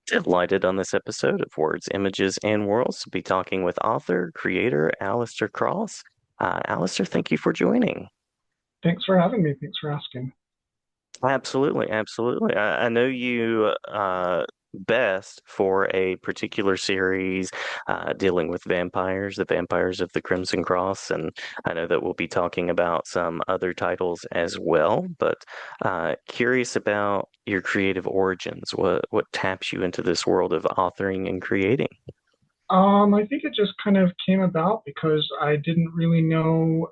Delighted on this episode of Words, Images, and Worlds to be talking with author, creator, Alistair Cross. Alistair, thank you for joining. Thanks for having me. Thanks for asking. Absolutely, absolutely. I know you best for a particular series dealing with vampires, the Vampires of the Crimson Cross, and I know that we'll be talking about some other titles as well, but curious about your creative origins. What taps you into this world of authoring and creating? I think it just kind of came about because I didn't really know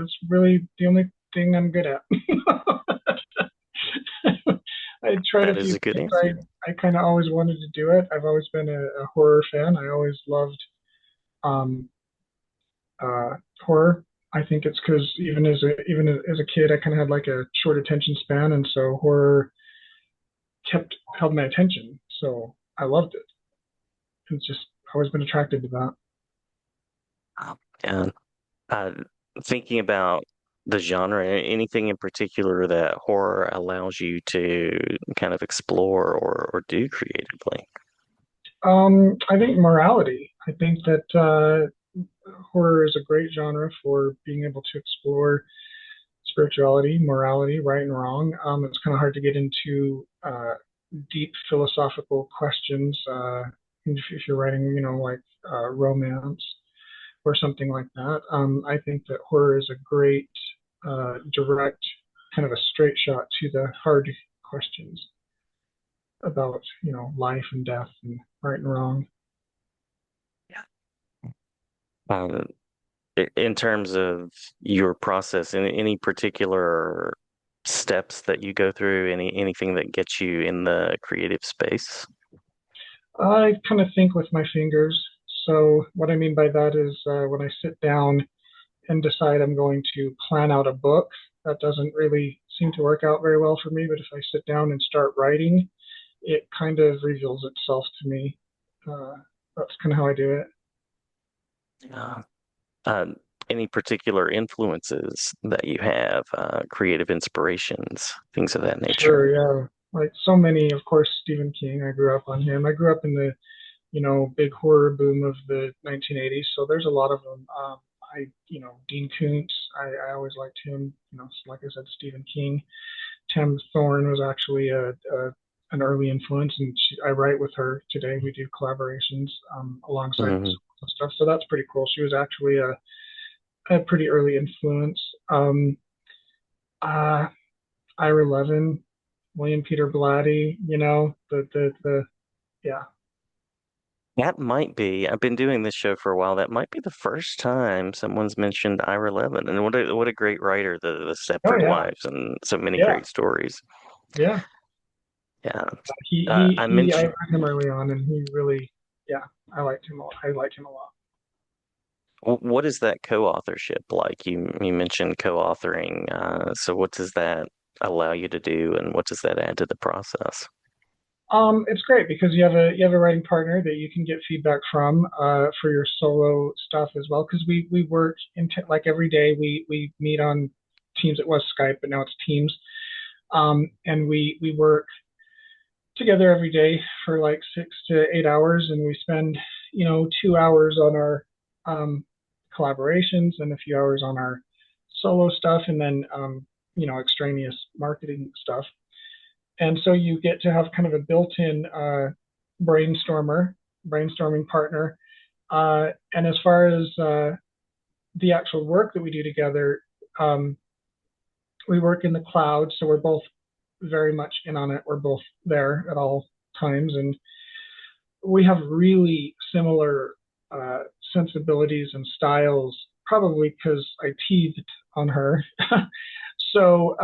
it's really the only thing I'm good at. I tried a That is few a good things. answer. I kind of always wanted to do it. I've always been a horror fan. I always loved um, horror. I think it's because even as a kid, I kind of had like a short attention span, and so horror kept held my attention. So I loved it. It's just always been attracted to that. And uh, thinking about the genre, anything in particular that horror allows you to kind of explore or do creatively? I think morality. I think that horror is a great genre for being able to explore spirituality, morality, right and wrong. It's kind of hard to get into deep philosophical questions if you're writing, like romance or something like that. I think that horror is a great, direct, kind of a straight shot to the hard questions about, life and death and right and wrong. Um, in terms of your process, any particular steps that you go through, anything that gets you in the creative space? I kind of think with my fingers. So, what I mean by that is when I sit down and decide I'm going to plan out a book, that doesn't really seem to work out very well for me. But if I sit down and start writing, it kind of reveals itself to me. Uh, that's kind of how I do it. Uh, uh, any particular influences that you have, creative inspirations, things of that nature? Sure, yeah. Like so many, of course, Stephen King. I grew up on him. I grew up in the big horror boom of the 1980s. So there's a lot of them. Dean Koontz, I always liked him. Like I said, Stephen King. Tim Thorne was actually an early influence, and I write with her today. We do collaborations alongside Hmm. stuff. So that's pretty cool. She was actually a pretty early influence. Uh, Ira Levin, William Peter Blatty, yeah. That might be. I've been doing this show for a while. That might be the first time someone's mentioned Ira Levin, and what a great writer, the Oh Stepford yeah, Wives, and so many yeah, great stories. yeah. Yeah, I I mentioned. read him early on, and he really, yeah, I liked him. I liked him a lot. What is that co-authorship like? You mentioned co-authoring. So what does that allow you to do, and what does that add to the process? It's great because you have a writing partner that you can get feedback from for your solo stuff as well. Because we work like every day we meet on Teams. It was Skype, but now it's Teams. And we work together every day for like 6 to 8 hours, and we spend 2 hours on our um, collaborations and a few hours on our solo stuff, and then extraneous marketing stuff. And so you get to have kind of a built-in brainstorming partner. And as far as the actual work that we do together, um, we work in the cloud, so we're both very much in on it. We're both there at all times, and we have really similar uh, sensibilities and styles. Probably because I teethed on her, so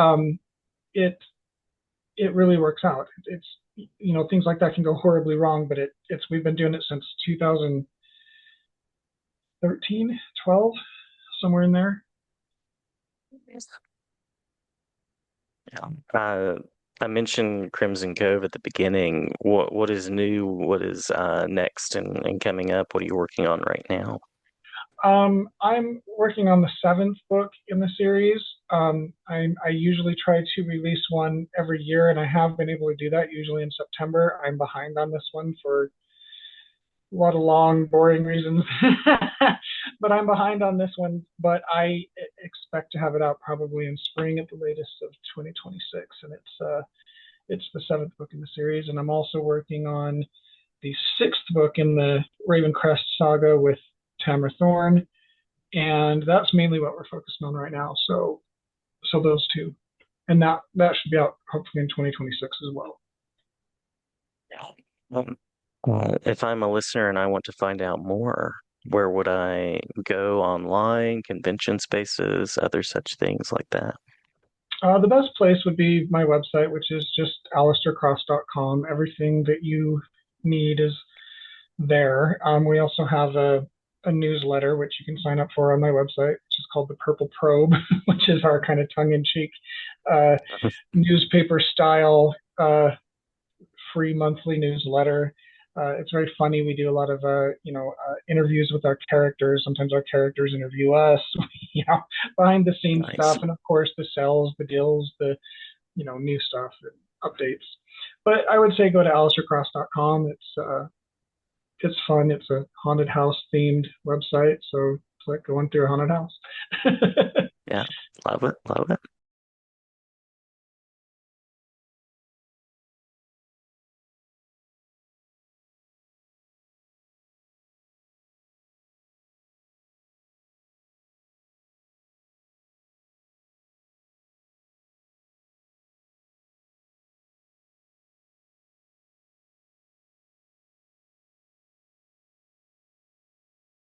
it it really works out. It's things like that can go horribly wrong, but it's we've been doing it since 2013, 12, somewhere in there. Yeah. I mentioned Crimson Cove at the beginning. What is new? What is next and coming up? What are you working on right now? I'm working on the seventh book in the series. I usually try to release one every year, and I have been able to do that usually in September. I'm behind on this one for a lot of long, boring reasons, but I'm behind on this one. But I expect to have it out probably in spring at the latest of 2026, and it's the seventh book in the series, and I'm also working on the sixth book in the Ravencrest saga with Tamara Thorne, and that's mainly what we're focusing on right now. So those two, and that should be out hopefully in 2026 as well. Um, if I'm a listener and I want to find out more, where would I go online, convention spaces, other such things like that? The best place would be my website, which is just alistaircross.com. Everything that you need is there. We also have a newsletter which you can sign up for on my website, which is called the Purple Probe, which is our kind of tongue-in-cheek uh, newspaper style free monthly newsletter. It's very funny. We do a lot of interviews with our characters. Sometimes our characters interview us. Behind the scenes Nice. stuff, and of course the sells, the deals, the new stuff and updates. But I would say go to alistaircross.com. It's fun. It's a haunted house themed website, so it's like going through a haunted house. Yeah, love it, love it.